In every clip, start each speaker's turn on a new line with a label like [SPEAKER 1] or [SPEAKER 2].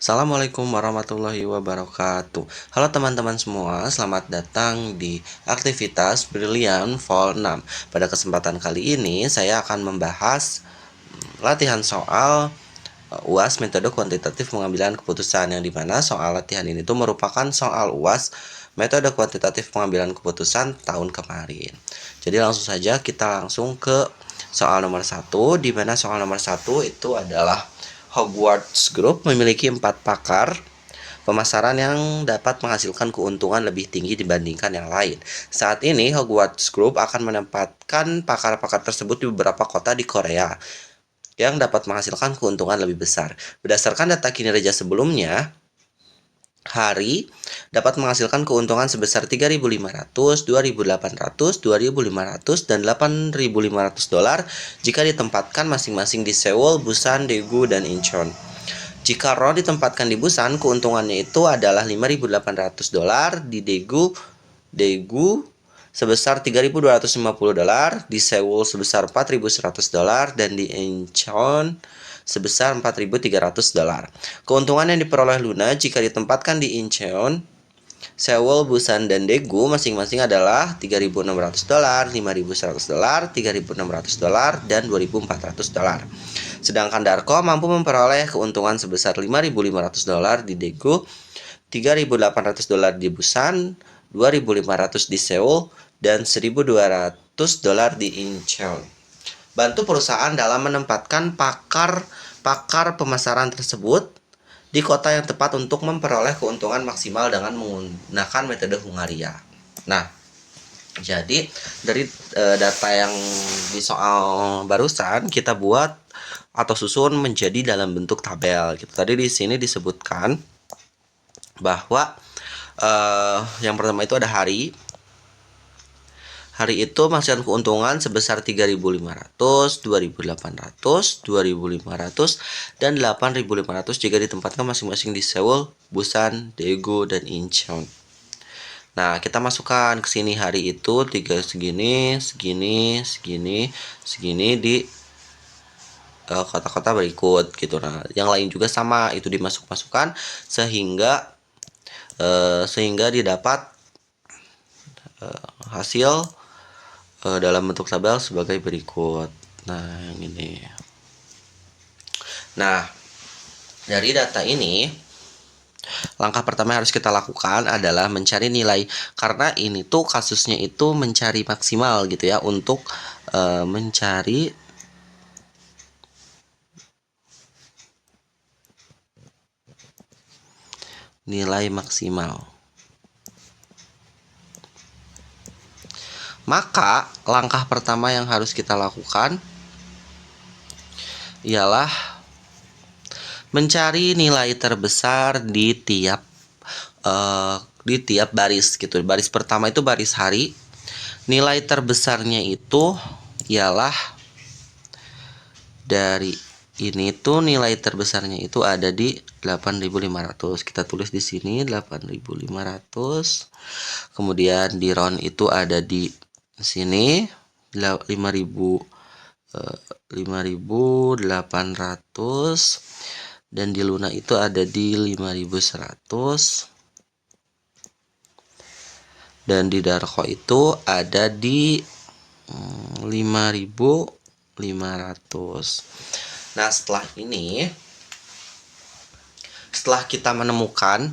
[SPEAKER 1] Assalamualaikum warahmatullahi wabarakatuh. Halo teman-teman semua, selamat datang di aktivitas Brilliant Vol 6. Pada kesempatan kali ini saya akan membahas latihan soal UAS metode kuantitatif pengambilan keputusan, yang dimana soal latihan ini tuh merupakan soal UAS metode kuantitatif pengambilan keputusan tahun kemarin. Jadi langsung saja kita langsung ke soal nomor 1, di mana soal nomor 1 itu adalah Hogwarts Group memiliki 4 pakar pemasaran yang dapat menghasilkan keuntungan lebih tinggi dibandingkan yang lain. Saat ini Hogwarts Group akan menempatkan pakar-pakar tersebut di beberapa kota di Korea yang dapat menghasilkan keuntungan lebih besar. Berdasarkan data kinerja sebelumnya, Hari dapat menghasilkan keuntungan sebesar 3.500, 2.800, 2.500, dan 8.500 dolar jika ditempatkan masing-masing di Seoul, Busan, Daegu, dan Incheon. Jika Ron ditempatkan di Busan, keuntungannya itu adalah 5.800 dolar, di Daegu sebesar 3.250 dolar, di Seoul sebesar 4.100 dolar, dan di Incheon sebesar 4.300 dolar. Keuntungan yang diperoleh Luna jika ditempatkan di Incheon, Seoul, Busan, dan Daegu masing-masing adalah 3.600 dolar, 5.100 dolar, 3.600 dolar, dan 2.400 dolar. Sedangkan Darko mampu memperoleh keuntungan sebesar 5.500 dolar di Daegu, 3.800 dolar di Busan, 2.500 di Seoul, dan 1.200 dolar di Incheon. Bantu perusahaan dalam menempatkan pakar pemasaran tersebut di kota yang tepat untuk memperoleh keuntungan maksimal dengan menggunakan metode Hungaria. Nah, jadi dari data yang di soal barusan kita buat atau susun menjadi dalam bentuk tabel. Gitu. Tadi di sini disebutkan bahwa yang pertama itu ada hari. Hari itu menghasilkan keuntungan sebesar 3.500, 2.800, 2.500, dan 8.500 jika ditempatkan masing-masing di Seoul, Busan, Daegu, dan Incheon. Nah, kita masukkan ke sini hari itu 3 segini, segini, segini, segini di kota-kota berikut gitu. Nah, yang lain juga sama, itu dimasuk-masukkan sehingga didapat hasil dalam bentuk tabel sebagai berikut. Nah, yang ini. Nah, dari data ini, langkah pertama yang harus kita lakukan adalah mencari nilai, karena ini tuh kasusnya itu mencari maksimal gitu ya, untuk mencari nilai maksimal. Maka langkah pertama yang harus kita lakukan ialah mencari nilai terbesar di tiap baris gitu. Baris pertama itu baris hari. Nilai terbesarnya itu ialah dari ini tuh, nilai terbesarnya itu ada di 8.500. Kita tulis di sini 8.500. Kemudian di round itu ada di sini 5.800, dan di Luna itu ada di 5.100, dan di Darko itu ada di 5.500. Nah, setelah kita menemukan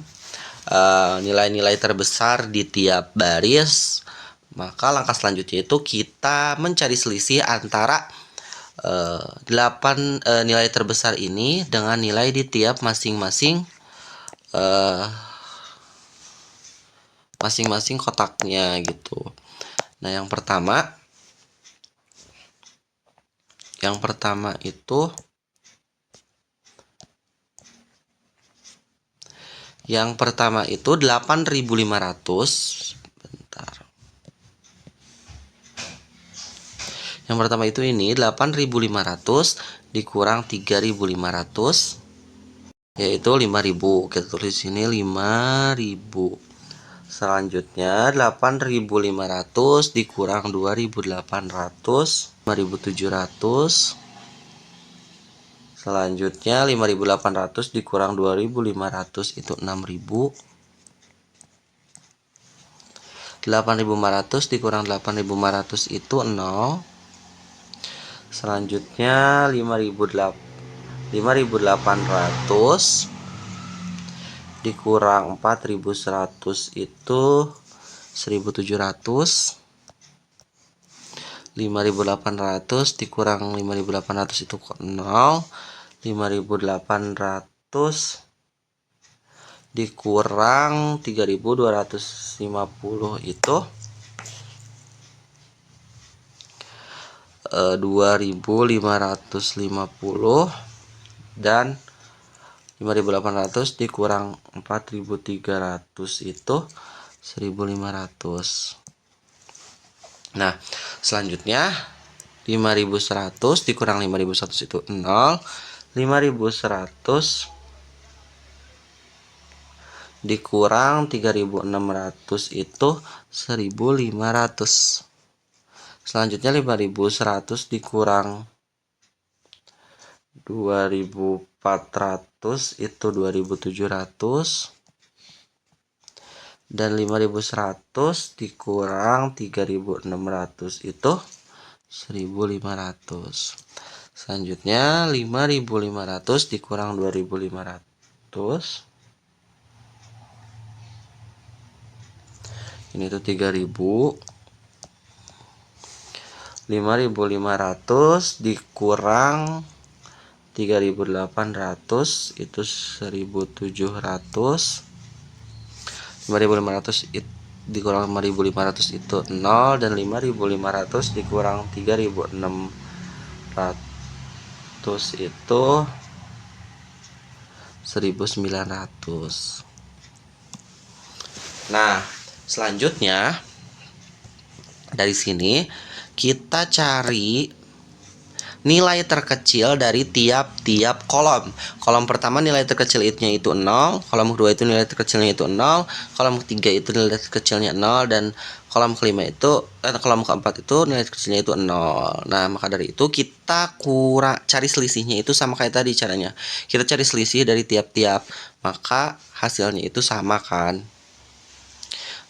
[SPEAKER 1] nilai-nilai terbesar di tiap baris, maka langkah selanjutnya itu kita mencari selisih antara 8 nilai terbesar ini dengan nilai di tiap masing-masing kotaknya gitu. Nah, yang pertama itu Yang pertama itu 8.500. Bentar. Yang pertama itu ini 8.500 dikurang 3.500, yaitu 5.000. Kita tulis sini 5.000. Selanjutnya 8.500 dikurang 2.800, 5.700. Selanjutnya 5.800 dikurang 2.500 itu 6.000. 8.500 dikurang 8.500 itu 0. Selanjutnya 5.800 dikurang 4.100 itu 1.700. 5.800 dikurang 5.800 itu 0. 5.800 dikurang 3.250 itu 2.550, dan 5.800 dikurang 4.300 itu 1.500. Nah, selanjutnya 5.100 dikurang 5.100 itu 0. 5.100 dikurang 3.600 itu 1.500. Selanjutnya 5.100 dikurang 2.400 itu 2.700, dan 5.100 dikurang 3.600 itu 1.500. Selanjutnya 5.500 dikurang 2.500, ini tuh 3.000. 5.500 dikurang 3.800 itu 1.700. 5.500 dikurang 5.500 itu 0, dan 5.500 dikurang 3.600 itu 1.900. Nah, selanjutnya dari sini kita cari nilai terkecil dari tiap-tiap kolom. Kolom pertama nilai terkecilnya itu 0, kolom kedua itu nilai terkecilnya itu 0, kolom ketiga itu nilai terkecilnya 0, dan kolom kelima itu kolom keempat itu nilai terkecilnya itu 0. Nah, maka dari itu kita cari selisihnya itu sama kayak tadi caranya. Kita cari selisih dari tiap-tiap, maka hasilnya itu sama kan?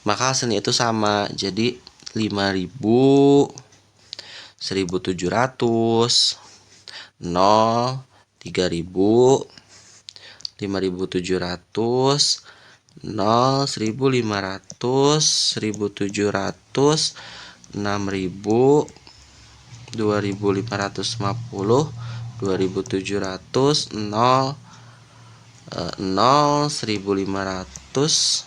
[SPEAKER 1] Maka hasilnya itu sama. Jadi 5.000, 1.700, 0, 3.000, 5.700, 0, 1.500, 1.700, 6.000, 2.550, 2.700, 0, 0, 1.500,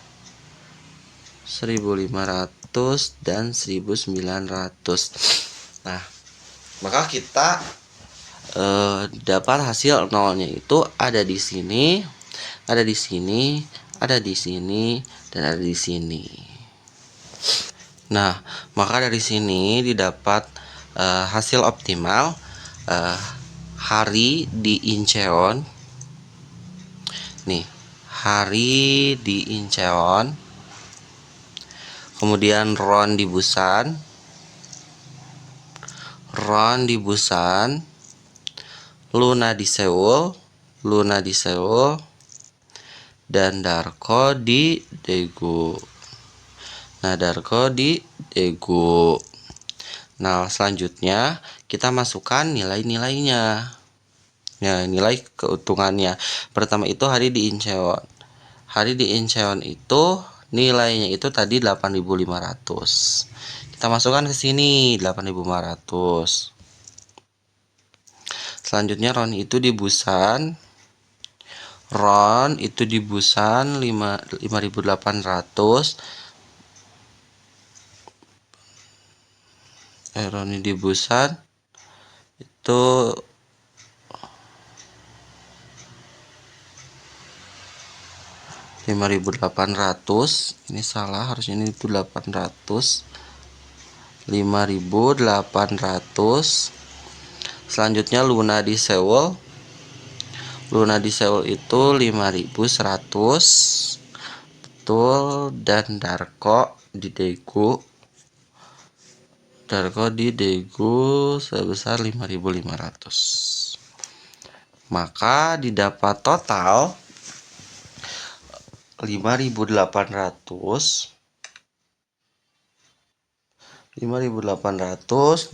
[SPEAKER 1] 1.500, dan 1.900. Nah, maka kita dapat hasil nolnya itu ada di sini, ada di sini, ada di sini, dan ada di sini. Nah, maka dari sini didapat hasil optimal hari di Incheon. Nih, hari di Incheon. Kemudian Ron di Busan, Ron di Busan, Luna di Seoul, Luna di Seoul, dan Darko di Daegu. Nah, Darko di Daegu. Nah, selanjutnya kita masukkan nilai-nilainya. Ya, nilai keuntungannya. Pertama itu hari di Incheon. Hari di Incheon itu nilainya itu tadi 8.500. Kita masukkan ke sini 8.500. Selanjutnya Ron itu di Busan. Ron itu di Busan 5.800. Ron di Busan itu 5.800. Ini salah, harusnya ini itu 800. 5.800. Selanjutnya Luna di Seoul. Luna di Seoul itu 5.100. Betul. Dan Darko di Daegu. Darko di Daegu sebesar 5.500. Maka didapat total 5.800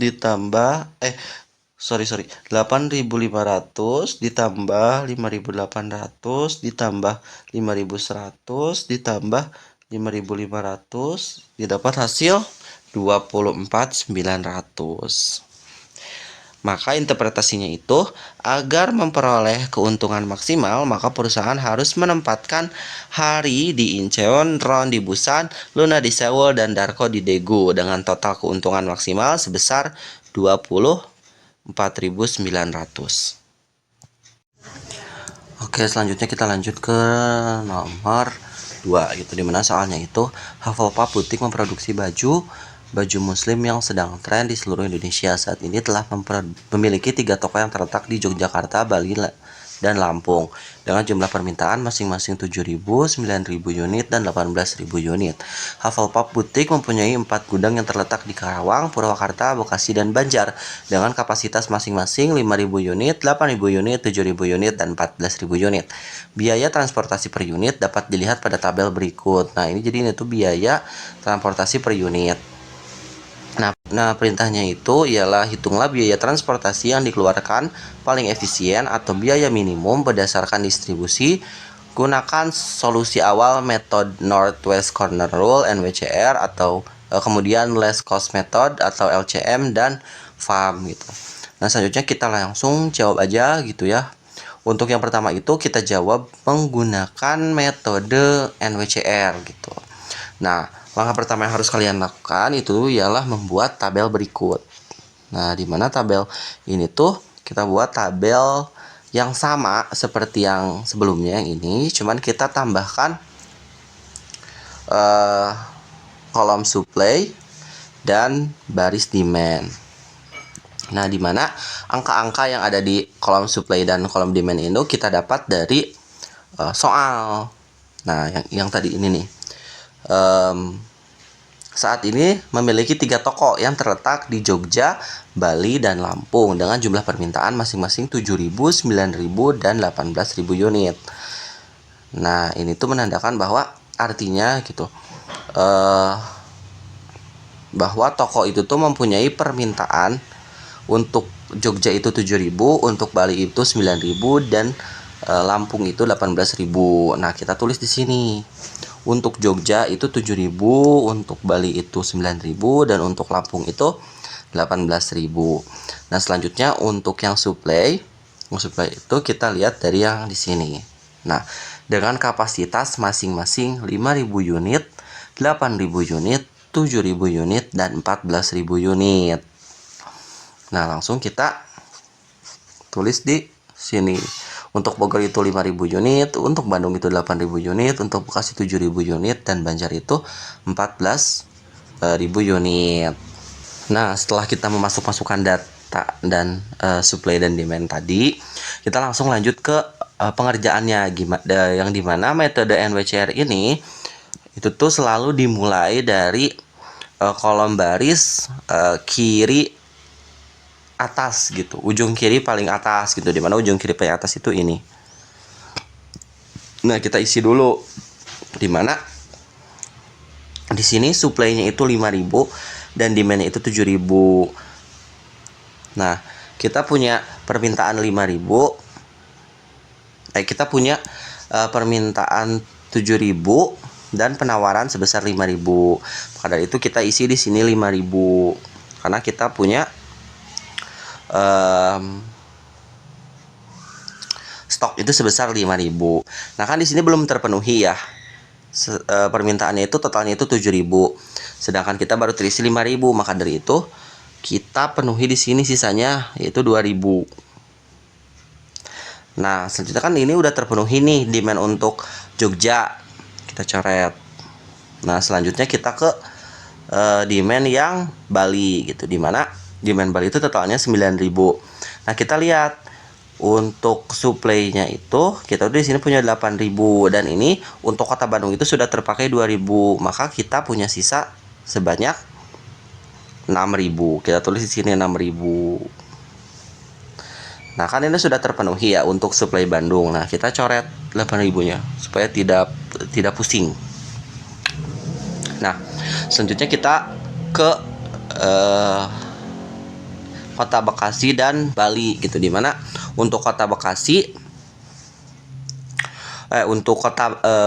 [SPEAKER 1] ditambah 8.500 ditambah 5.800 ditambah 5.100 ditambah 5.500 didapat hasil 24.900. Maka interpretasinya itu, agar memperoleh keuntungan maksimal, maka perusahaan harus menempatkan Hari di Incheon, Ron di Busan, Luna di Seoul, dan Darko di Daegu dengan total keuntungan maksimal sebesar 24.900. Oke, selanjutnya kita lanjut ke nomor 2 gitu, dimana soalnya itu Hufflepuff Boutique memproduksi baju muslim yang sedang tren di seluruh Indonesia. Saat ini telah memiliki 3 toko yang terletak di Yogyakarta, Bali, dan Lampung dengan jumlah permintaan masing-masing 7.000, 9.000 unit, dan 18.000 unit. Hufflepuff Boutique mempunyai 4 gudang yang terletak di Karawang, Purwakarta, Bekasi, dan Banjar dengan kapasitas masing-masing 5.000 unit, 8.000 unit, 7.000 unit, dan 14.000 unit. Biaya transportasi per unit dapat dilihat pada tabel berikut. Nah, ini jadi ini tuh biaya transportasi per unit. Nah, perintahnya itu ialah hitunglah biaya transportasi yang dikeluarkan paling efisien atau biaya minimum berdasarkan distribusi. Gunakan solusi awal metode Northwest Corner Rule NWCR atau kemudian Less Cost Method atau LCM dan FAM gitu. Nah, selanjutnya kita langsung jawab aja gitu ya. Untuk yang pertama itu kita jawab menggunakan metode NWCR gitu. Nah, langkah pertama yang harus kalian lakukan itu ialah membuat tabel berikut. Nah, di mana tabel ini tuh kita buat tabel yang sama seperti yang sebelumnya yang ini, cuman kita tambahkan kolom supply dan baris demand. Nah, di mana angka-angka yang ada di kolom supply dan kolom demand itu kita dapat dari soal. Nah, yang tadi ini nih. Saat ini memiliki 3 toko yang terletak di Jogja, Bali, dan Lampung dengan jumlah permintaan masing-masing 7.000, 9.000, dan 18.000 unit. Nah, ini tuh menandakan bahwa artinya gitu bahwa toko itu tuh mempunyai permintaan untuk Jogja itu 7.000, untuk Bali itu 9.000, dan Lampung itu 18.000. Nah, kita tulis di sini. Untuk Jogja itu 7.000, untuk Bali itu 9.000, dan untuk Lampung itu 18.000. Nah, selanjutnya untuk yang supply itu kita lihat dari yang di sini. Nah, dengan kapasitas masing-masing 5.000 unit, 8.000 unit, 7.000 unit, dan 14.000 unit. Nah, langsung kita tulis di sini. Untuk Bogor itu 5.000 unit, untuk Bandung itu 8.000 unit, untuk Bekasi 7.000 unit, dan Banjar itu 14.000 unit. Nah, setelah kita memasukkan data dan supply dan demand tadi, kita langsung lanjut ke pengerjaannya, yang dimana metode NWCR ini itu tuh selalu dimulai dari kolom baris kiri atas gitu, ujung kiri paling atas gitu, dimana ujung kiri paling atas itu ini. Nah, kita isi dulu, dimana di sini supply-nya itu 5.000 dan demand-nya itu 7.000. Nah, kita punya permintaan 5.000, kita punya permintaan 7.000 dan penawaran sebesar 5.000. Maka dari itu kita isi di sini 5.000 karena kita punya stok itu sebesar 5.000. Nah, kan di sini belum terpenuhi ya. Permintaannya itu totalnya itu 7.000. Sedangkan kita baru terisi 5.000, maka dari itu kita penuhi di sini sisanya yaitu 2.000. Nah, selanjutnya kan ini udah terpenuhi nih demand untuk Jogja. Kita coret. Nah, selanjutnya kita ke demand yang Bali gitu, dimana demand Bali itu totalnya 9.000. Nah, kita lihat untuk supply-nya itu kita udah di sini punya 8.000 dan ini untuk Kota Bandung itu sudah terpakai 2.000, maka kita punya sisa sebanyak 6.000. Kita tulis di sini 6.000. Nah, kan ini sudah terpenuhi ya untuk suplai Bandung. Nah, kita coret 8.000-nya supaya tidak pusing. Nah, selanjutnya kita ke Kota Bekasi dan Bali gitu, dimana untuk Kota Bekasi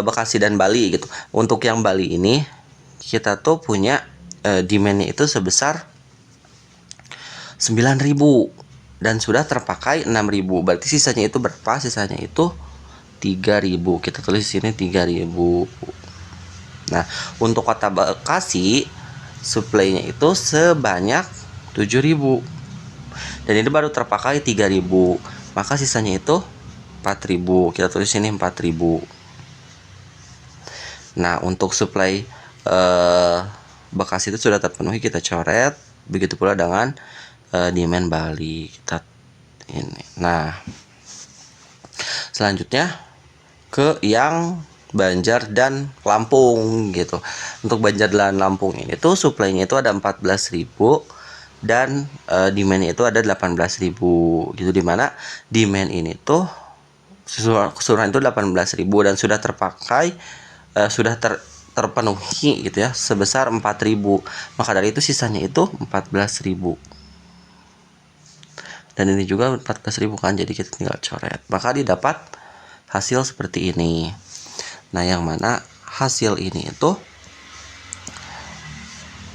[SPEAKER 1] Bekasi dan Bali gitu. Untuk yang Bali ini kita tuh punya demand-nya itu sebesar 9.000 dan sudah terpakai 6.000. Berarti sisanya itu berapa? Sisanya itu 3.000. Kita tulis di sini 3.000. Nah, untuk Kota Bekasi suplainya itu sebanyak 7.000. Dan ini baru terpakai 3.000. Maka sisanya itu 4.000. Kita tulis sini 4.000. Nah, untuk suplai Bekasi itu sudah terpenuhi, kita coret. Begitu pula dengan demand Bali. Kita ini. Nah, selanjutnya ke yang Banjar dan Lampung gitu. Untuk Banjar dan Lampung ini tuh suplainya itu ada 14.000 dan demand itu ada 18.000 gitu, dimana demand ini tuh keseluruhan itu 18.000 dan sudah terpakai terpenuhi gitu ya sebesar 4.000. Maka dari itu sisanya itu 14.000. Dan ini juga 14.000 kan, jadi kita tinggal coret. Maka didapat hasil seperti ini. Nah, yang mana hasil ini itu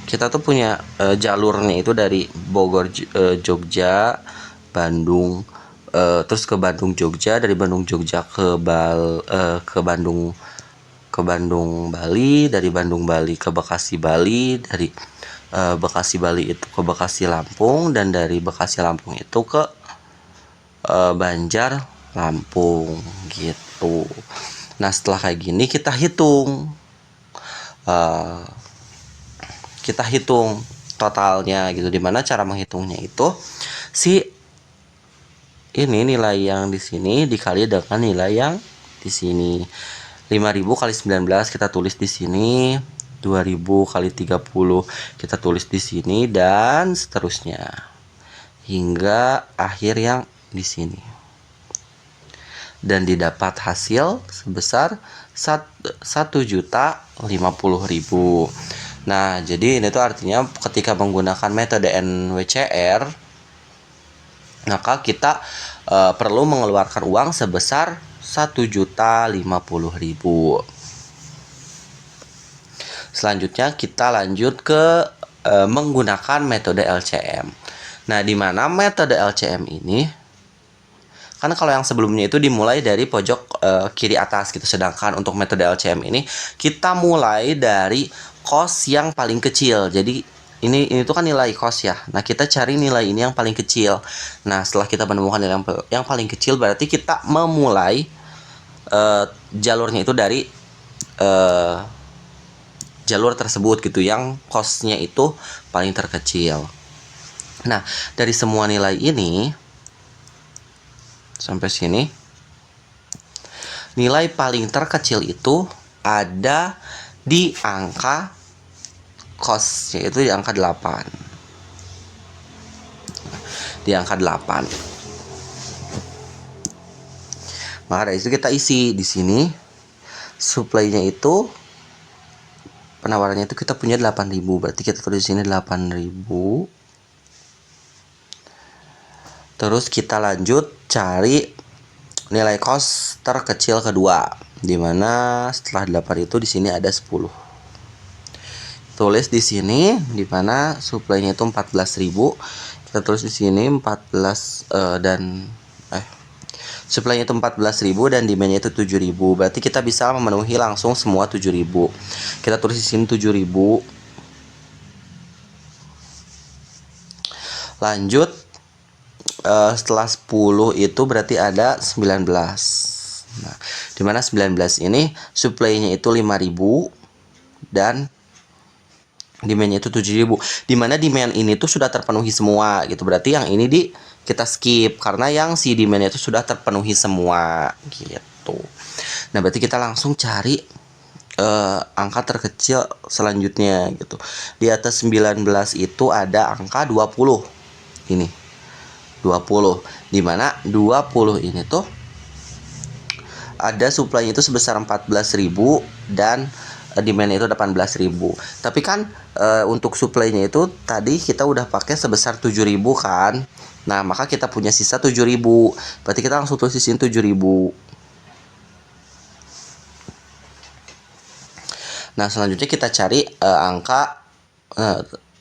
[SPEAKER 1] kita tuh punya jalurnya itu dari Bogor, Jogja, Bandung, terus ke Bandung Jogja, dari Bandung Jogja ke Bandung Bali, dari Bandung Bali ke Bekasi Bali, dari Bekasi Bali itu ke Bekasi Lampung, dan dari Bekasi Lampung itu ke Banjar Lampung gitu. Nah, setelah kayak gini kita hitung totalnya gitu. Dimana cara menghitungnya itu ini nilai yang di sini dikali dengan nilai yang di sini. 5.000 kali 19 kita tulis di sini, 2.000 kali 30 kita tulis di sini, dan seterusnya hingga akhir yang di sini. Dan didapat hasil sebesar 1.050.000. Nah, jadi ini tuh artinya ketika menggunakan metode NWCR, maka kita perlu mengeluarkan uang sebesar 1.050.000. Selanjutnya kita lanjut ke menggunakan metode LCM. Nah, di mana metode LCM ini, kan kalau yang sebelumnya itu dimulai dari pojok kiri atas gitu, sedangkan untuk metode LCM ini kita mulai dari cost yang paling kecil. Jadi ini tuh kan nilai cost ya. Nah, kita cari nilai ini yang paling kecil. Nah, setelah kita menemukan nilai yang paling kecil, berarti kita memulai jalurnya itu dari jalur tersebut gitu, yang costnya itu paling terkecil. Nah, dari semua nilai ini sampai sini, nilai paling terkecil itu ada di angka cost, yaitu di angka 8. Di angka 8. Maka dari itu kita isi di sini supply-nya itu, penawarannya itu kita punya 8.000, berarti kita tulis di sini 8.000. Terus kita lanjut cari nilai cost terkecil kedua, dimana setelah 8 itu di sini ada 10. Tulis di sini dimana supply-nya itu 14.000. Kita tulis di sini 14 dan supply-nya itu 14.000 dan demand-nya itu 7.000. Berarti kita bisa memenuhi langsung semua 7.000. Kita tulis di sini 7.000. Lanjut setelah 10 itu berarti ada 19. Nah, dimana 19 ini supply-nya itu 5.000 dan demand-nya itu 7.000. Dimana demand ini tuh sudah terpenuhi semua gitu. Berarti yang ini kita skip karena yang si demand itu sudah terpenuhi semua gitu. Nah, berarti kita langsung cari angka terkecil selanjutnya gitu. Di atas 19 itu ada angka 20. Ini 20. Dimana 20 ini tuh ada supply-nya itu sebesar 14.000 dan demand-nya itu 18.000. Tapi kan untuk supply-nya itu tadi kita udah pakai sebesar 7.000 kan. Nah, maka kita punya sisa 7.000. Berarti kita langsung tulis di sini 7.000. Nah, selanjutnya kita cari angka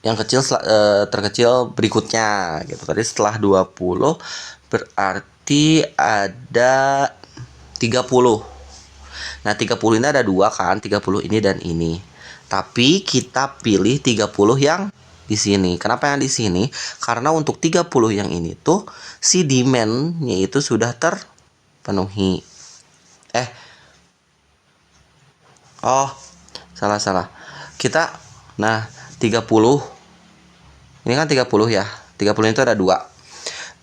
[SPEAKER 1] yang kecil terkecil berikutnya gitu. Tadi setelah 20 berarti ada 30. Nah, 30 ini ada dua kan, 30 ini dan ini. Tapi kita pilih 30 yang di sini. Kenapa yang di sini? Karena untuk 30 yang ini tuh si demand-nya itu sudah terpenuhi. Oh, salah. Nah, 30. Ini kan 30 ya. 30 itu ada dua.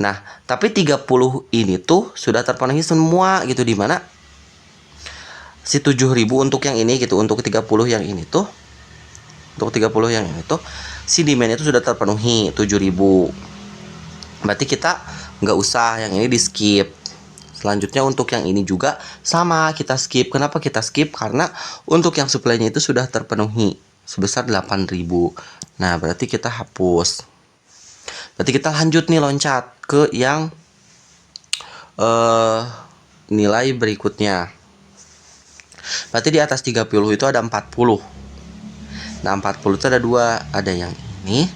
[SPEAKER 1] Nah, tapi 30 ini tuh sudah terpenuhi semua gitu, di mana si 7.000 untuk yang ini gitu, untuk 30 yang ini tuh, si demand itu sudah terpenuhi 7.000. Berarti kita nggak usah yang ini di skip. Selanjutnya untuk yang ini juga sama, kita skip. Kenapa kita skip? Karena untuk yang supply-nya itu sudah terpenuhi sebesar 8.000. Nah, berarti kita hapus. Berarti kita lanjut nih, loncat ke yang nilai berikutnya. Berarti di atas 30 itu ada 40. Nah, 40 itu ada dua, ada yang ini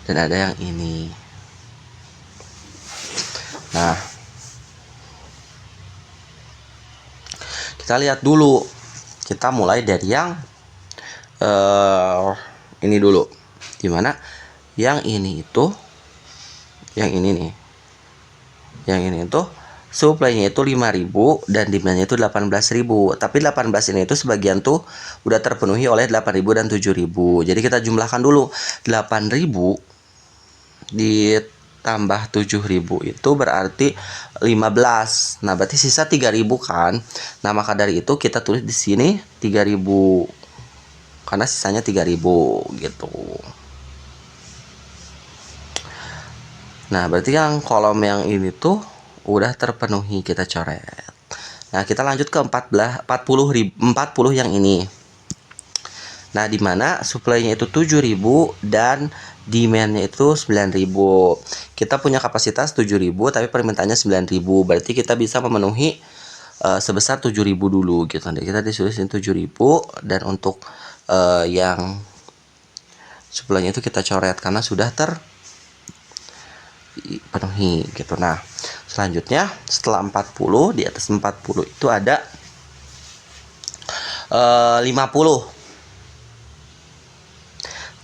[SPEAKER 1] dan ada yang ini. Nah, kita lihat dulu. Kita mulai dari yang ini dulu. Dimana yang ini itu, yang ini nih, yang ini itu supply-nya itu 5.000 dan demand-nya itu 18.000. Tapi 18 ini itu sebagian tuh udah terpenuhi oleh 8.000 dan 7.000. Jadi kita jumlahkan dulu. 8.000 ditambah 7.000 itu berarti 15. Nah, berarti sisa 3.000 kan. Nah, maka dari itu kita tulis di sini 3.000. Karena sisanya 3.000 gitu. Nah, berarti yang kolom yang ini tuh udah terpenuhi, kita coret. Nah, kita lanjut ke 40 yang ini. Nah, dimana supply-nya itu 7.000 dan demand-nya itu 9.000. Kita punya kapasitas 7.000 tapi permintaannya 9.000. Berarti kita bisa memenuhi sebesar 7.000 dulu gitu. Nanti kita disulisin 7.000 dan untuk yang supply-nya itu kita coret karena sudah terpenuhi gitu. Nah, selanjutnya setelah 40, di atas 40 itu ada 50.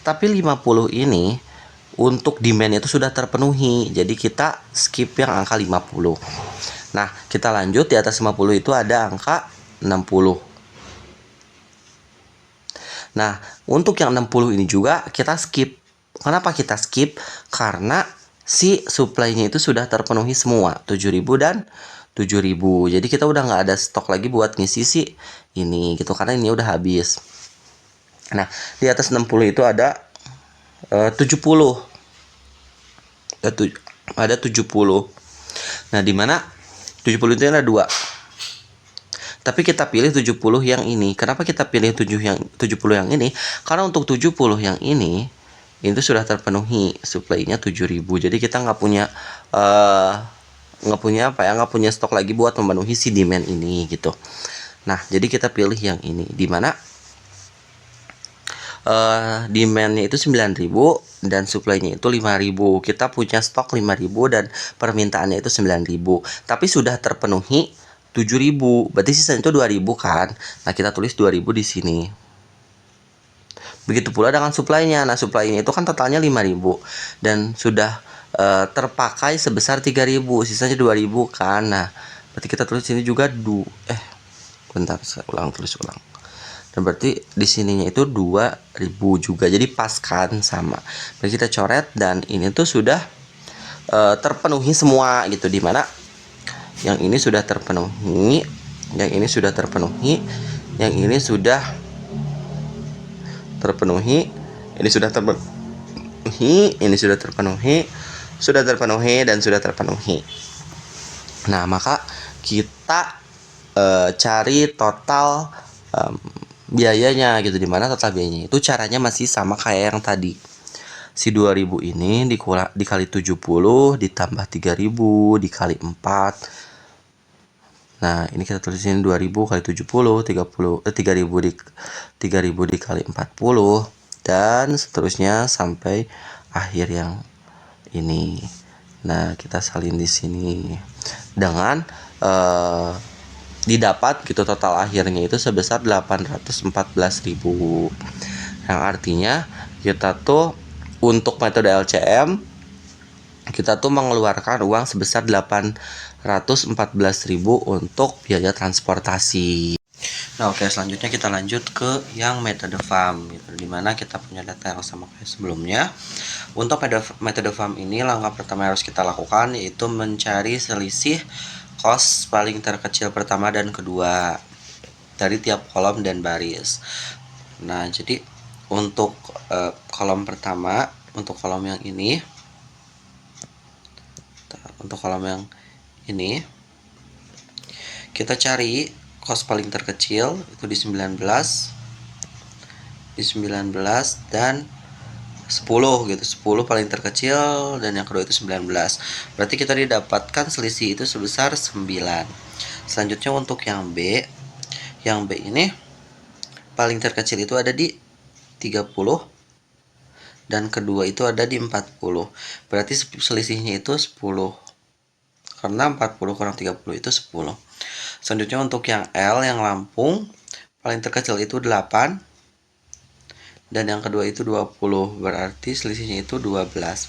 [SPEAKER 1] Tapi 50 ini untuk demand itu sudah terpenuhi. Jadi kita skip yang angka 50. Nah, kita lanjut, di atas 50 itu ada angka 60. Nah, untuk yang 60 ini juga kita skip. Kenapa kita skip? Karena si supply-nya itu sudah terpenuhi semua, 7.000 dan 7.000. Jadi kita udah nggak ada stok lagi buat ngisi si ini gitu, karena ini udah habis. Nah, di atas 60 itu ada 70. Ada 70. Nah, di mana 70 itu ada dua. Tapi kita pilih 70 yang ini. Kenapa kita pilih 70 yang ini? Karena untuk 70 yang ini itu sudah terpenuhi supply-nya 7.000. Jadi kita nggak punya nggak punya stok lagi buat memenuhi si demand ini gitu. Nah, jadi kita pilih yang ini, dimana demand-nya itu 9.000 dan supply-nya itu 5.000. Kita punya stok 5.000 dan permintaannya itu 9.000. Tapi sudah terpenuhi 7.000. Berarti sisanya itu 2.000 kan. Nah, kita tulis 2.000 di sini. Begitu pula dengan supply-nya. Nah, supply-nya itu kan totalnya 5.000 dan sudah terpakai sebesar 3.000. Sisanya 2.000 kan. Nah, berarti kita tulis sini juga bentar, saya tulis ulang. Dan berarti di sininya itu 2.000 juga. Jadi pas kan sama. Berarti kita coret dan ini tuh sudah terpenuhi semua gitu, dimana yang ini sudah terpenuhi, yang ini sudah terpenuhi, yang ini sudah terpenuhi, ini sudah terpenuhi, ini sudah terpenuhi, sudah terpenuhi dan sudah terpenuhi. Nah, maka kita cari total biayanya gitu, dimana total biayanya itu caranya masih sama kayak yang tadi. Si 2000 ini dikali 70 ditambah 3000 dikali 4. Nah, ini kita tulisin 2000 kali 70 3000 dikali 40 dan seterusnya sampai akhir yang ini. Nah, kita salin di sini dengan didapat gitu total akhirnya itu sebesar 814.000. Yang artinya kita tuh untuk metode LCM kita tuh mengeluarkan uang sebesar 814.000 untuk biaya transportasi. Nah, oke, selanjutnya kita lanjut ke yang metode FAM gitu, dimana kita punya data yang sama kayak sebelumnya. Untuk metode FAM ini, langkah pertama yang harus kita lakukan yaitu mencari selisih kos paling terkecil pertama dan kedua dari tiap kolom dan baris. Nah, jadi untuk kolom pertama, untuk kolom yang ini, kita cari kos paling terkecil itu di 19 dan 10 gitu. 10 paling terkecil dan yang kedua itu 19. Berarti kita didapatkan selisih itu sebesar 9. Selanjutnya untuk yang B. Yang B ini paling terkecil itu ada di 30 dan kedua itu ada di 40. Berarti selisihnya itu 10. Karena 40 kurang 30 itu 10. Selanjutnya untuk yang L, yang Lampung, paling terkecil itu 8 dan yang kedua itu 20. Berarti selisihnya itu 12.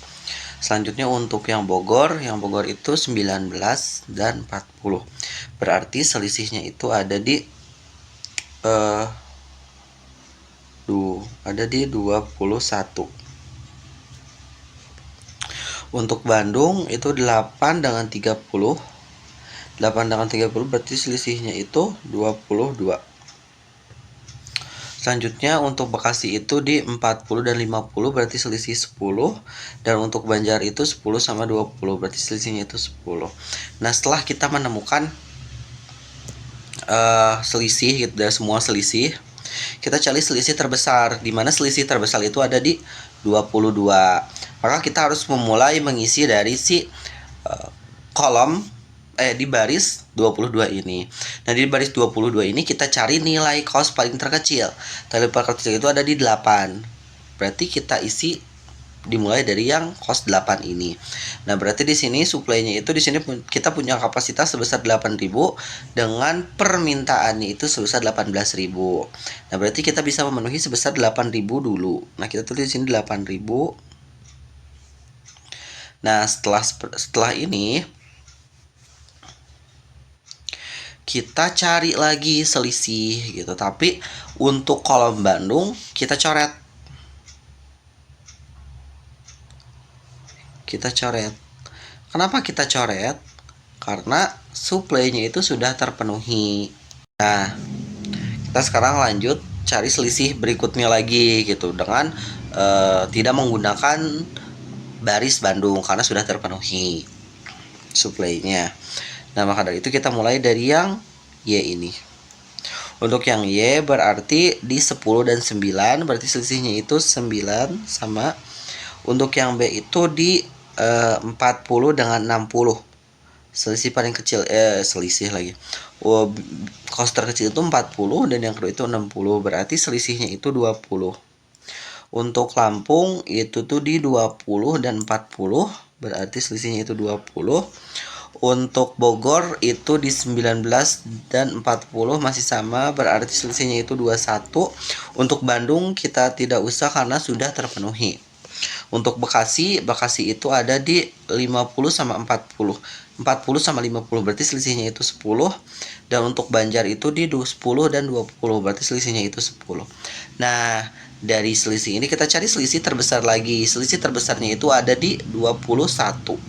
[SPEAKER 1] Selanjutnya untuk yang Bogor itu 19 dan 40. Berarti selisihnya itu ada di 21. Untuk Bandung itu 8 dengan 30. 8 dengan 30 berarti selisihnya itu 22. Selanjutnya untuk Bekasi itu di 40 dan 50 berarti selisih 10. Dan untuk Banjar itu 10 sama 20 berarti selisihnya itu 10. Nah, setelah kita menemukan selisih gitu, dari semua selisih, kita cari selisih terbesar, di mana selisih terbesar itu ada di 22. Maka kita harus memulai mengisi dari si kolom di baris 22 ini. Nah, di baris 22 ini kita cari nilai kos paling terkecil. Nilai paling terkecil itu ada di 8. Berarti kita isi dimulai dari yang kos 8 ini. Nah, berarti di sini suplainya itu di sini kita punya kapasitas sebesar 8.000 dengan permintaannya itu sebesar 18.000. Nah, berarti kita bisa memenuhi sebesar 8.000 dulu. Nah, kita tulis di sini 8.000. Nah, setelah ini kita cari lagi selisih gitu. Tapi untuk kolom Bandung kita coret. Kenapa kita coret? Karena suplainya itu sudah terpenuhi. Nah, kita sekarang lanjut cari selisih berikutnya lagi gitu dengan tidak menggunakan baris Bandung karena sudah terpenuhi suplainya. Nah, maka dari itu kita mulai dari yang Y ini. Untuk yang Y berarti di 10 dan 9 berarti selisihnya itu 9 sama. Untuk yang B itu di 40 dengan 60. Selisih paling kecil selisih lagi. Kos terkecil itu 40 dan yang kedua itu 60. Berarti selisihnya itu 20. Untuk Lampung itu tuh di 20 dan 40. Berarti selisihnya itu 20. Untuk Bogor itu di 19 dan 40 masih sama, berarti selisihnya itu 21. Untuk Bandung kita tidak usah karena sudah terpenuhi. Untuk Bekasi itu ada di 50 sama 40. 40 sama 50 berarti selisihnya itu 10. Dan untuk Banjar itu di 10 dan 20 berarti selisihnya itu 10. Nah, dari selisih ini kita cari selisih terbesar lagi. Selisih terbesarnya itu ada di 21.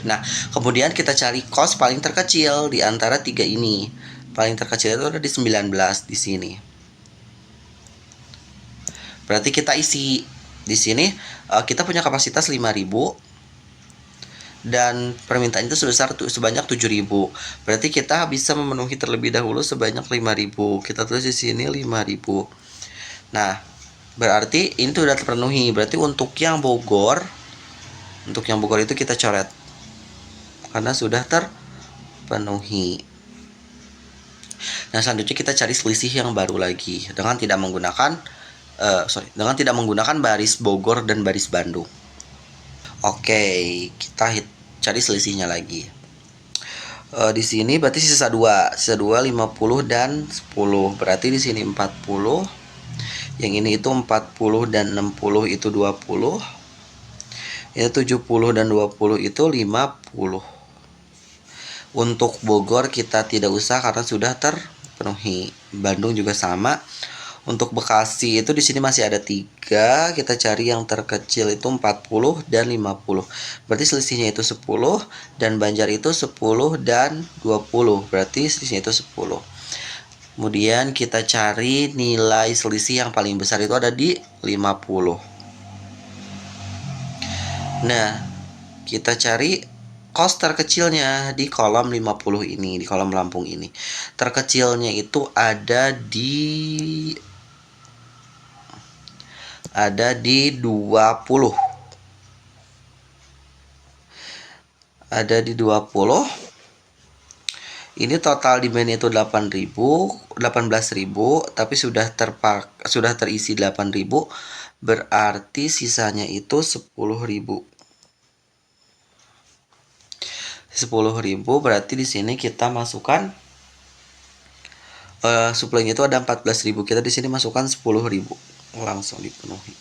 [SPEAKER 1] Nah, kemudian kita cari kos paling terkecil di antara tiga ini. Paling terkecil itu ada di 19 di sini. Berarti kita isi di sini kita punya kapasitas 5.000 dan permintaan itu sebanyak 7.000. Berarti kita bisa memenuhi terlebih dahulu sebanyak 5.000. Kita tulis di sini 5.000. Nah, berarti ini sudah terpenuhi. Berarti untuk yang Bogor itu kita coret karena sudah terpenuhi. Nah, selanjutnya kita cari selisih yang baru lagi dengan tidak menggunakan baris Bogor dan baris Bandung. Oke, kita cari selisihnya lagi. Di sini berarti sisa 2. Sisa 2 50 dan 10. Berarti di sini 40. Yang ini itu 40 dan 60 itu 20. Ini 70 dan 20 itu 50. Untuk Bogor kita tidak usah karena sudah terpenuhi. Bandung juga sama. Untuk Bekasi itu di sini masih ada 3. Kita cari yang terkecil itu 40 dan 50. Berarti selisihnya itu 10 dan Banjar itu 10 dan 20. Berarti selisihnya itu 10. Kemudian kita cari nilai selisih yang paling besar itu ada di 50. Nah, kita cari kos terkecilnya di kolom 50 ini, di kolom Lampung ini. Terkecilnya itu ada di 20. Ada di 20. Ini total demand itu 18.000, tapi sudah terisi 8.000, berarti sisanya itu 10.000. 10.000 berarti di sini kita masukkan supply-nya itu ada 14.000. Kita di sini masukkan 10.000. Langsung dipenuhi.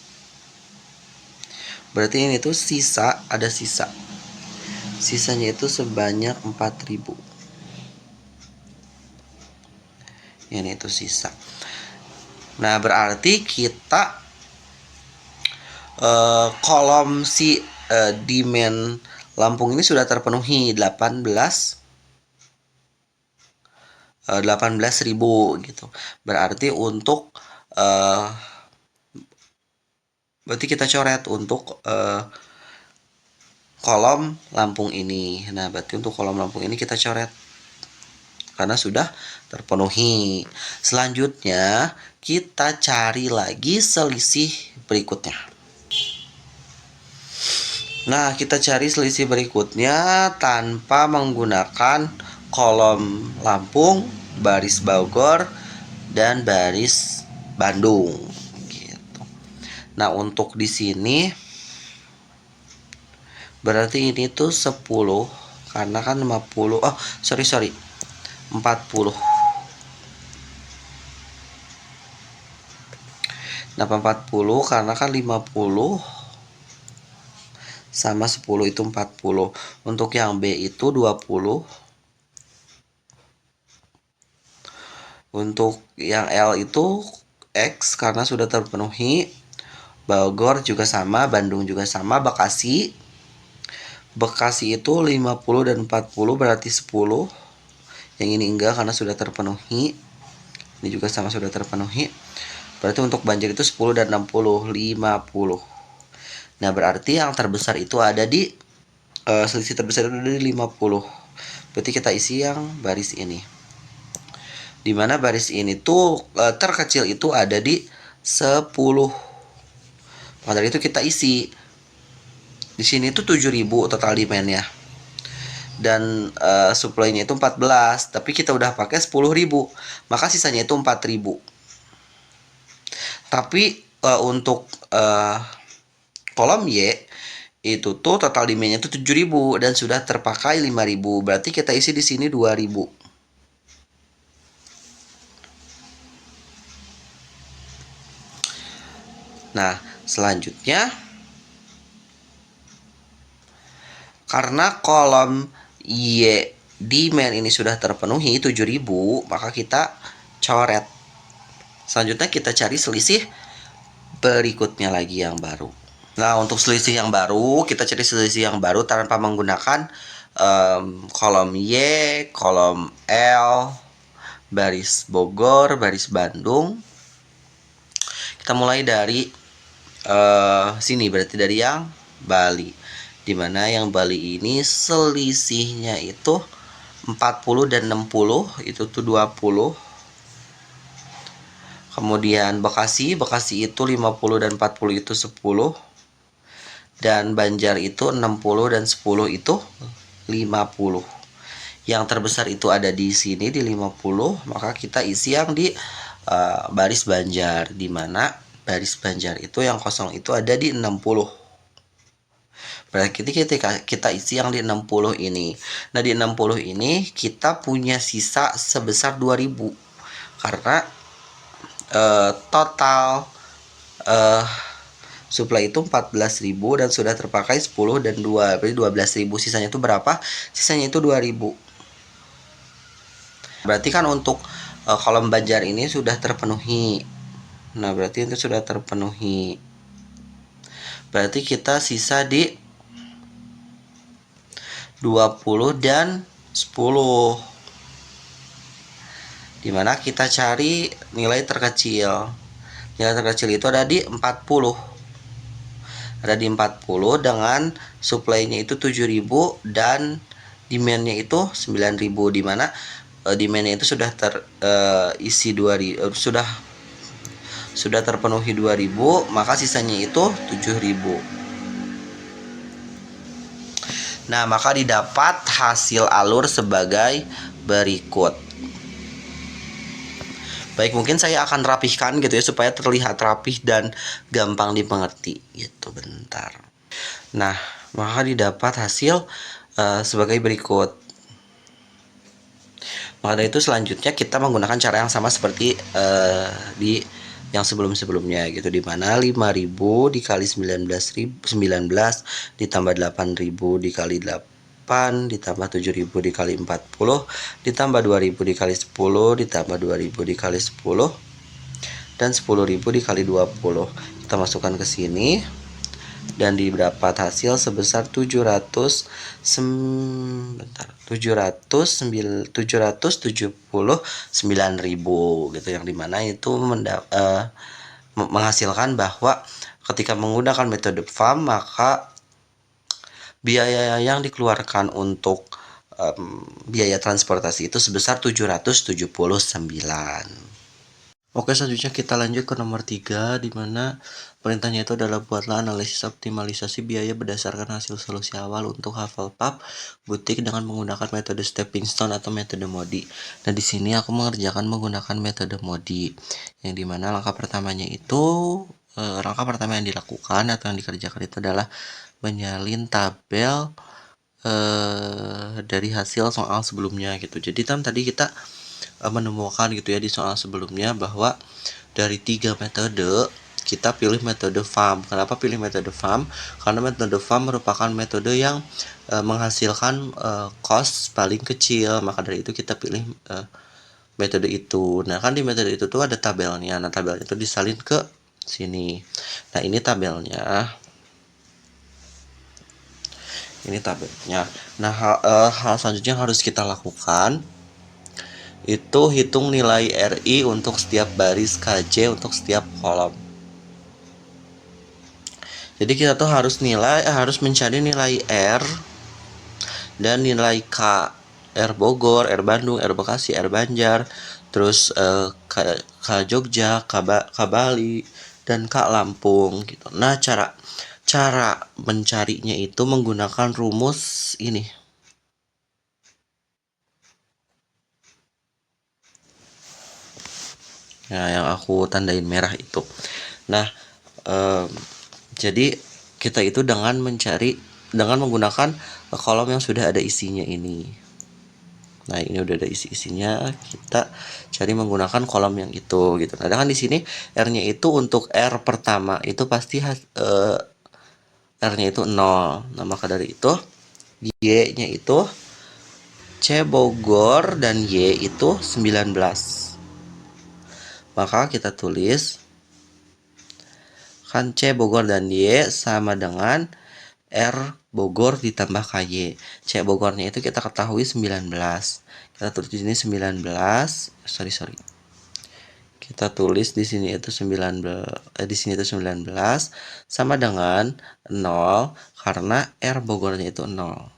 [SPEAKER 1] Berarti ini tuh ada sisa. Sisanya itu sebanyak 4.000. Ini itu sisa. Nah, berarti kita kolom demand Lampung ini sudah terpenuhi 18.000 gitu. Berarti untuk berarti kita coret untuk kolom Lampung ini. Nah, berarti untuk kolom Lampung ini kita coret karena sudah terpenuhi. Selanjutnya kita cari lagi selisih berikutnya. Nah, kita cari selisih berikutnya tanpa menggunakan kolom Lampung, baris Bogor, dan baris Bandung. Nah, untuk di sini berarti ini tuh 10 karena kan 50. 40. 40 karena kan 50 sama 10 itu 40. Untuk yang B itu 20. Untuk yang L itu X karena sudah terpenuhi. Bogor juga sama, Bandung juga sama, Bekasi itu 50 dan 40 berarti 10. Yang ini enggak karena sudah terpenuhi. Ini juga sama sudah terpenuhi. Berarti untuk Banjar itu 10 dan 60, 50. Nah, berarti yang terbesar itu ada di selisih terbesar itu ada di 50. Berarti kita isi yang baris ini. Dimana baris ini tuh terkecil itu ada di 10. Maka dari itu kita isi. Di sini itu 7.000 total demand-nya. Dan supply-nya itu 14, tapi kita udah pakai 10.000. Maka sisanya itu 4.000. Tapi untuk kolom Y itu tuh total demand-nya itu 7.000 dan sudah terpakai 5.000. Berarti kita isi di sini 2.000. Nah, selanjutnya karena kolom Y demand ini sudah terpenuhi 7.000, maka kita coret. Selanjutnya kita cari selisih berikutnya lagi yang baru. Nah, untuk selisih yang baru, kita cari selisih yang baru tanpa menggunakan kolom Y, kolom L, baris Bogor, baris Bandung. Kita mulai dari sini, berarti dari yang Bali. Dimana yang Bali ini selisihnya itu 40 dan 60, itu tuh 20. Kemudian Bekasi itu 50 dan 40 itu 10. Dan Banjar itu 60 dan 10 itu 50. Yang terbesar itu ada di sini di 50, maka kita isi yang di baris Banjar, di mana baris Banjar itu yang kosong itu ada di 60. Berarti kita isi yang di 60 ini. Nah, di 60 ini kita punya sisa sebesar 2000. Karena total supply itu 14.000 dan sudah terpakai 10 dan 2, berarti 12.000. Sisanya itu berapa? Sisanya itu 2.000. Berarti kan untuk kolom Banjar ini sudah terpenuhi. Nah, berarti itu sudah terpenuhi. Berarti kita sisa di 20 dan 10. Dimana kita cari nilai terkecil. Nilai terkecil itu ada di 40. Ada di 40 dengan supply-nya itu 7.000 dan demand-nya itu 9.000, di mana demand-nya itu sudah terisi 2.000, sudah terpenuhi 2.000, maka sisanya itu 7.000. Nah, maka didapat hasil alur sebagai berikut. Baik, mungkin saya akan rapihkan gitu ya supaya terlihat rapih dan gampang dimengerti gitu. Bentar. Nah, maka didapat hasil sebagai berikut. Maka dari itu selanjutnya kita menggunakan cara yang sama seperti di yang sebelum-sebelumnya gitu, di mana 5.000 dikali 19 ditambah 8.000 dikali 8 ditambah 7.000 dikali 40 ditambah 2.000 dikali 10 ditambah 2.000 dikali 10 dan 10.000 dikali 20. Kita masukkan ke sini dan didapat hasil sebesar 779.000 gitu, yang dimana itu menghasilkan bahwa ketika menggunakan metode FAM maka biaya yang dikeluarkan untuk biaya transportasi itu sebesar 779. Oke, selanjutnya kita lanjut ke nomor 3, di mana perintahnya itu adalah buatlah analisis optimalisasi biaya berdasarkan hasil solusi awal untuk Hufflepuff Butik dengan menggunakan metode stepping stone atau metode MODI. Nah, di sini aku mengerjakan menggunakan metode MODI, yang dimana langkah pertama yang dilakukan atau yang dikerjakan itu adalah menyalin tabel dari hasil soal sebelumnya gitu. Jadi tadi kita menemukan gitu ya di soal sebelumnya bahwa dari 3 metode kita pilih metode FAM. Kenapa pilih metode FAM? Karena metode FAM merupakan metode yang menghasilkan cost paling kecil. Maka dari itu kita pilih metode itu. Nah, kan di metode itu tuh ada tabelnya. Nah, tabelnya itu disalin ke sini. Nah, ini tabelnya. Nah, hal selanjutnya yang harus kita lakukan itu hitung nilai RI untuk setiap baris, KJ untuk setiap kolom. Jadi kita tuh harus mencari nilai R dan nilai K. R Bogor, R Bandung, R Bekasi, R Banjar, terus K Jogja, K Bali, dan K Lampung gitu. Nah, cara mencarinya itu menggunakan rumus ini. Nah, yang aku tandain merah itu. Nah, jadi kita itu dengan menggunakan kolom yang sudah ada isinya ini. Nah, ini udah ada isinya, kita cari menggunakan kolom yang itu gitu. Nah, kan di sini R-nya itu untuk R pertama itu pasti R-nya itu 0. Nah, maka dari itu Y-nya itu C Bogor dan Y itu 19. Maka kita tulis kan C Bogor dan Y sama dengan R Bogor ditambah KY. C Bogornya itu kita ketahui 19. Kita tulis di sini 19. Sorry. Kita tulis di sini itu 19 sama dengan 0 karena R Bogornya itu 0.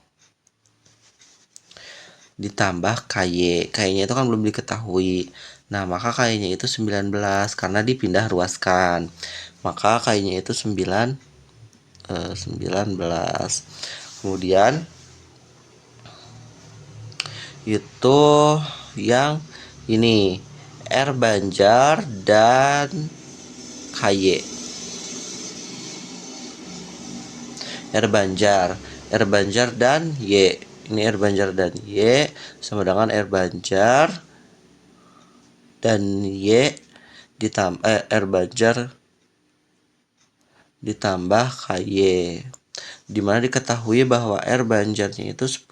[SPEAKER 1] Ditambah KY. KY-nya itu kan belum diketahui. Nah, maka KY-nya itu 19 karena dipindah ruaskan. Maka KY-nya itu 19. Kemudian itu yang ini R Banjar dan KY. R Banjar dan Y. Ini R Banjar dan Y sama dengan R Banjar dan Y ditambah R Banjar ditambah KY. Dimana diketahui bahwa R Banjarnya itu 10,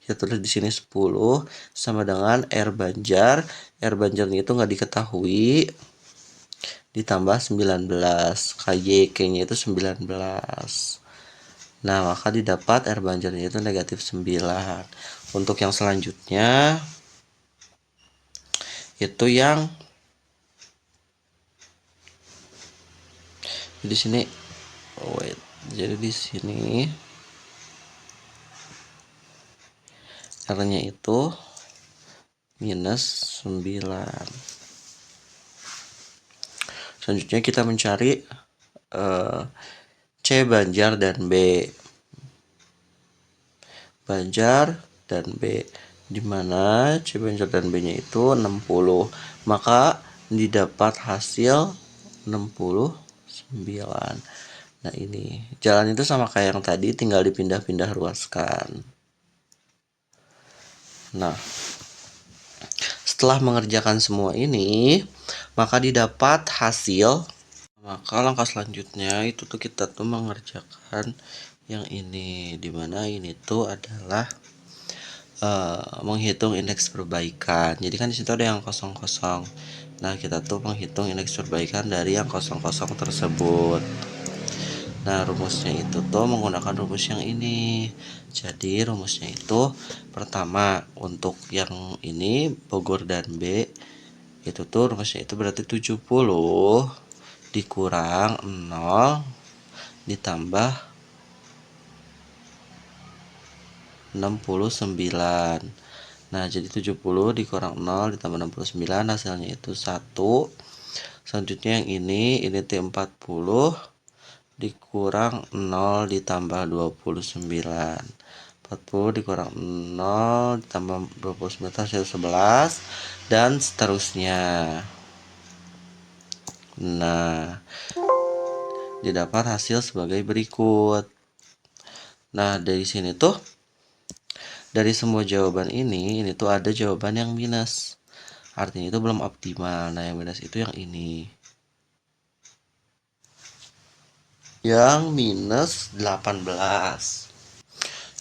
[SPEAKER 1] kita tulis di sini 10 sama dengan R Banjar. R Banjarnya itu nggak diketahui ditambah 19, KY-nya itu 19. Nah, maka didapat R Banjarnya itu negatif 9. Untuk yang selanjutnya itu yang di sini. Jadi di sini R-nya itu minus 9. Selanjutnya kita mencari C Banjar dan B. Banjar dan B, dimana C Banjar dan B nya itu 60, maka didapat hasil 69. Nah, ini jalan itu sama kayak yang tadi, tinggal dipindah-pindah ruaskan. Nah, setelah mengerjakan semua ini, maka didapat hasil. Maka langkah selanjutnya itu tuh kita tuh mengerjakan yang ini, dimana ini tuh adalah menghitung indeks perbaikan. Jadi kan di situ ada yang kosong-kosong. Nah, kita tuh menghitung indeks perbaikan dari yang kosong-kosong tersebut. Nah, rumusnya itu tuh menggunakan rumus yang ini. Jadi rumusnya itu pertama untuk yang ini Bogor dan B itu tuh rumusnya itu berarti 70 dikurang 0 ditambah 69. Nah, jadi 70 dikurang 0 ditambah 69 hasilnya itu 1. Selanjutnya yang ini T40 dikurang 0 ditambah 29. 40 dikurang 0 ditambah 29 hasil 11 dan seterusnya. Nah, didapat hasil sebagai berikut. Nah, dari sini tuh dari semua jawaban ini tuh ada jawaban yang minus. Artinya itu belum optimal. Nah, yang minus itu yang ini. Yang minus 18.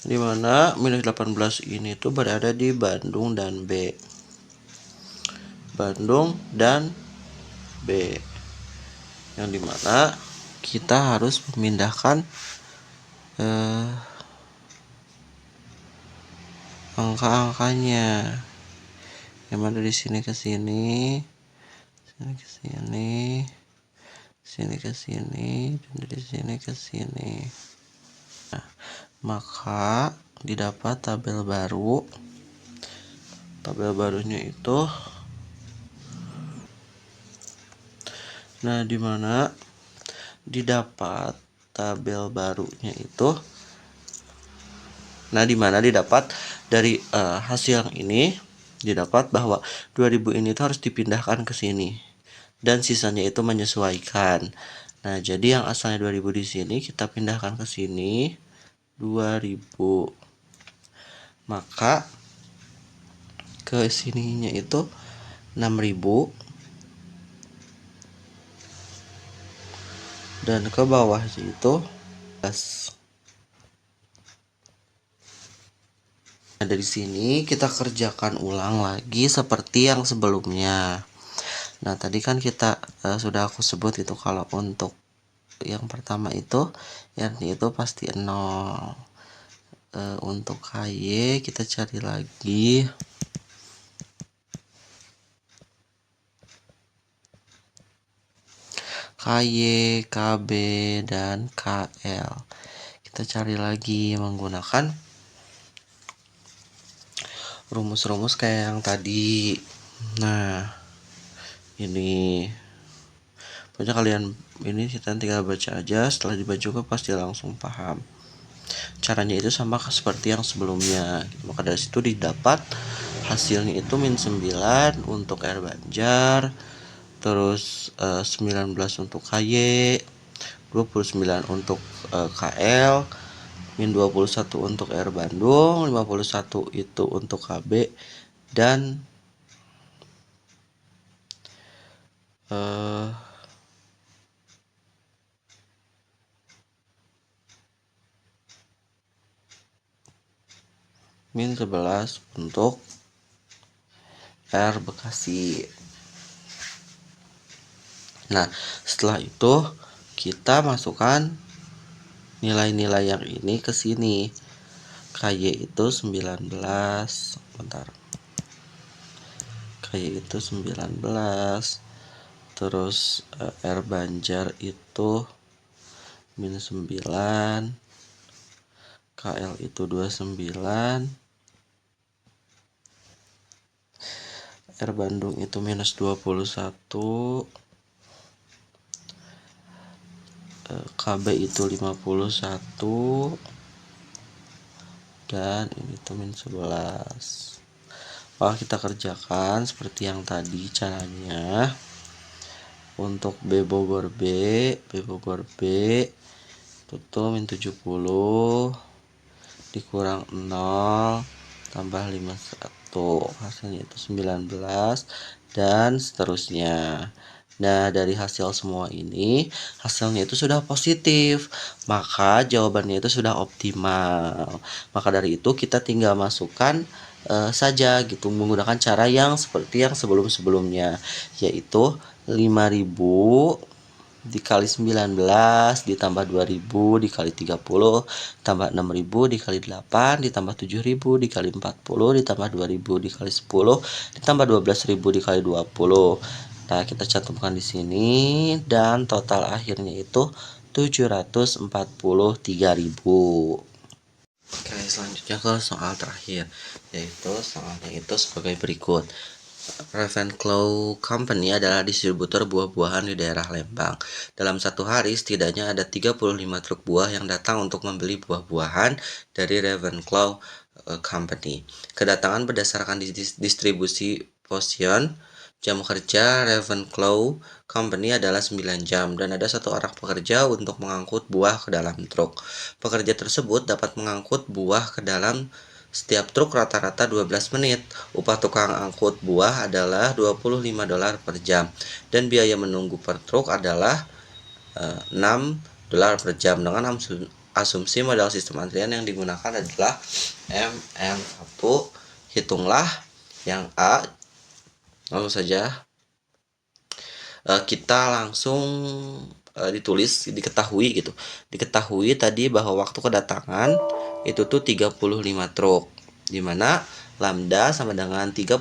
[SPEAKER 1] Dimana minus 18 ini tuh berada di Bandung dan B. Bandung dan B. Yang dimana kita harus memindahkan angka-angkanya. Yang mana di sini ke sini, sini ke sini, sini ke sini, dan dari sini ke sini. Nah, maka didapat tabel baru. Tabel barunya itu, nah, dimana didapat tabel barunya itu, nah, dimana didapat dari hasil yang ini didapat bahwa 2000 ini tuh harus dipindahkan ke sini dan sisanya itu menyesuaikan. Nah, jadi yang asalnya 2000 di sini kita pindahkan ke sini 2000. Maka ke sininya itu 6000 dan ke bawah itu 10. Nah, dari sini kita kerjakan ulang lagi seperti yang sebelumnya. Nah, tadi kan kita sudah aku sebut itu kalau untuk yang pertama itu yakni itu pasti 0. Untuk KY kita cari lagi. KY, KB, dan KL. Kita kita cari lagi menggunakan rumus-rumus kayak yang tadi. Nah, ini pokoknya kalian ini kita tinggal baca aja, setelah dibaca juga pasti langsung paham. Caranya itu sama seperti yang sebelumnya. Maka dari situ didapat hasilnya itu min 9 untuk air Banjar, terus 19 untuk KY, 29 untuk KL, min 21 untuk air Bandung, 51 itu untuk KB, dan min 11 untuk air Bekasi. Nah, setelah itu kita masukkan nilai-nilai yang ini ke sini. KY itu 19, bentar. KY itu 19. Terus air Banjar itu min 9. KL itu 29. Air Bandung itu minus 21. KB itu 51. Dan ini tuh min 11. Kita kerjakan seperti yang tadi caranya. Untuk B Bogor itu min 70 dikurang 0 tambah 51, hasilnya itu 19 dan seterusnya. Nah, dari hasil semua ini hasilnya itu sudah positif, maka jawabannya itu sudah optimal. Maka dari itu kita tinggal masukkan saja gitu menggunakan cara yang seperti yang sebelum-sebelumnya, yaitu 5000 dikali 19 ditambah 2000 dikali 30 tambah 6000 dikali 8 ditambah 7000 dikali 40 ditambah 2000 dikali 10 ditambah 12000 dikali 20. Nah, kita cantumkan di sini dan total akhirnya itu 743.000. Oke, selanjutnya ke soal terakhir, yaitu soalnya itu sebagai berikut. Ravenclaw Company adalah distributor buah-buahan di daerah Lembang. Dalam satu hari, setidaknya ada 35 truk buah yang datang untuk membeli buah-buahan dari Ravenclaw Company. Kedatangan berdasarkan distribusi posion. Jam kerja Ravenclaw Company adalah 9 jam dan ada satu orang pekerja untuk mengangkut buah ke dalam truk. Pekerja tersebut dapat mengangkut buah ke dalam setiap truk rata-rata 12 menit. Upah tukang angkut buah adalah $25 per jam dan biaya menunggu per truk adalah $6 per jam. Dengan asumsi modal sistem antrian yang digunakan adalah MM1. Hitunglah yang A. Langsung saja kita langsung diketahui tadi bahwa waktu kedatangan itu tuh 35 truk, dimana lambda sama dengan 35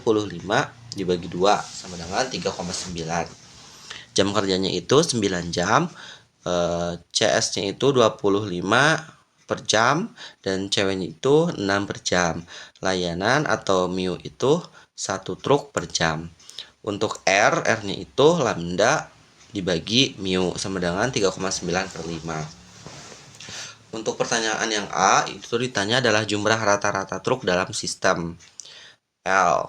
[SPEAKER 1] dibagi 2 sama dengan 3,9. Jam kerjanya itu 9 jam, CS-nya itu 25 per jam dan ceweknya itu 6 per jam. Layanan atau mu itu 1 truk per jam. Untuk R-nya itu lambda dibagi mu sama dengan 3,9 per 5. Untuk pertanyaan yang A, itu ditanya adalah jumlah rata-rata truk dalam sistem L.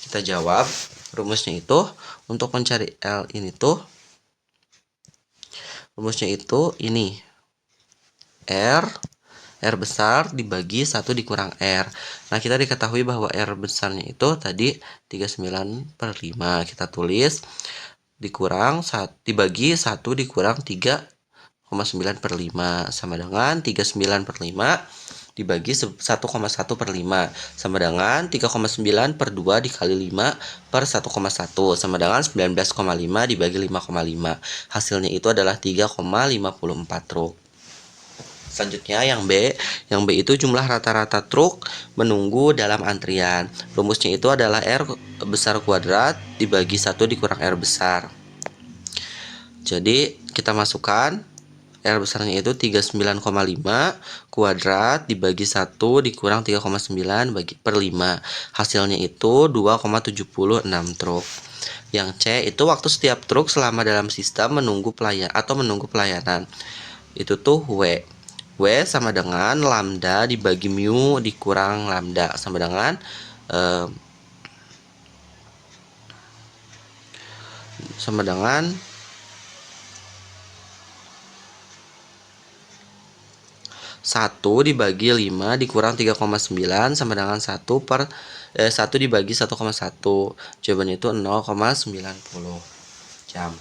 [SPEAKER 1] Kita jawab rumusnya itu untuk mencari L ini tuh rumusnya itu ini R besar dibagi 1 dikurang R. Nah, kita diketahui bahwa R besarnya itu tadi 39 per 5. Kita tulis dikurang dibagi 1 dikurang 3,9 per 5 sama dengan 39 per 5 dibagi 1,1 per 5 sama dengan 3,9 per 2 dikali 5 per 1,1 sama dengan 19,5 dibagi 5,5. Hasilnya itu adalah 3,54 truk. Selanjutnya yang B itu jumlah rata-rata truk menunggu dalam antrian. Rumusnya itu adalah R besar kuadrat dibagi 1 dikurang R besar. Jadi kita masukkan R besarnya itu 39,5 kuadrat dibagi 1 dikurang 3,9 per 5. Hasilnya itu 2,76 truk. Yang C itu waktu setiap truk selama dalam sistem menunggu pelayanan. Itu tuh W. W sama dengan lambda dibagi mu dikurang lambda sama dengan sama dengan 1 dibagi 5 dikurang 3,9 sama dengan 1 dibagi 1,1. Jawabannya itu 0,90 jam.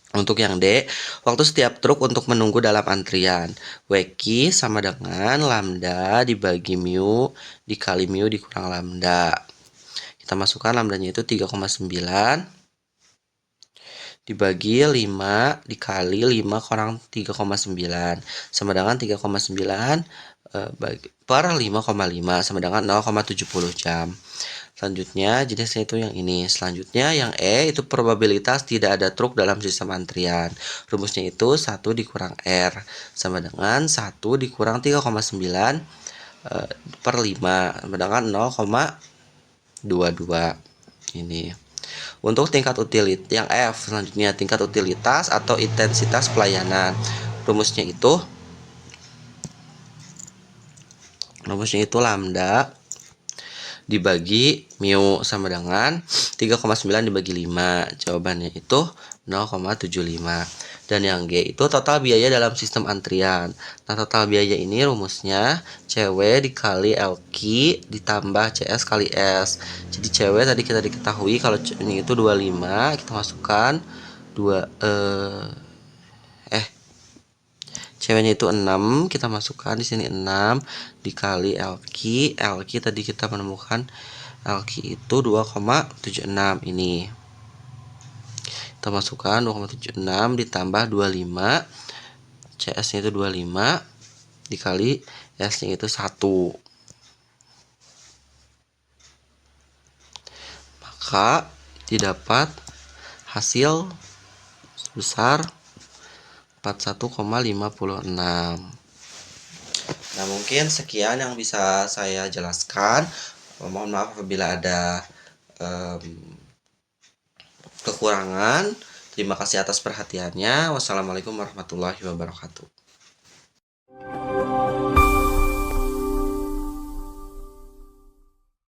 [SPEAKER 1] Untuk yang D, waktu setiap truk untuk menunggu dalam antrian. WQ sama dengan lambda dibagi mu dikali mu dikurang lambda. Kita masukkan lambdanya itu 3,9 dibagi 5 dikali 5 kurang 3,9 sama dengan 3,9 per 5,5 sama dengan 0,70 jam. Selanjutnya jenisnya itu yang ini. Selanjutnya yang E itu probabilitas tidak ada truk dalam sistem antrian. Rumusnya itu 1 dikurang R sama dengan 1 dikurang 3,9 per 5 sama dengan 0,22 ini. Untuk tingkat utilitas yang F selanjutnya tingkat utilitas atau intensitas pelayanan. Rumusnya itu lambda dibagi mu sama dengan 3,9 dibagi 5. Jawabannya itu 0,75. Dan yang G itu total biaya dalam sistem antrian. Nah, total biaya ini rumusnya CW dikali LQ ditambah CS kali S. Jadi CW tadi kita diketahui kalau ini itu 25, kita masukkan 2 CW-nya itu 6, kita masukkan di sini 6 dikali LQ. LQ tadi kita menemukan LQ itu 2,76 ini. Kita masukkan 2,76 ditambah 25. CS-nya itu 25 dikali S-nya itu 1. Maka didapat hasil sebesar 41,56. Nah, mungkin sekian yang bisa saya jelaskan. Mohon maaf apabila ada kekurangan. Terima kasih atas perhatiannya. Wassalamualaikum warahmatullahi wabarakatuh.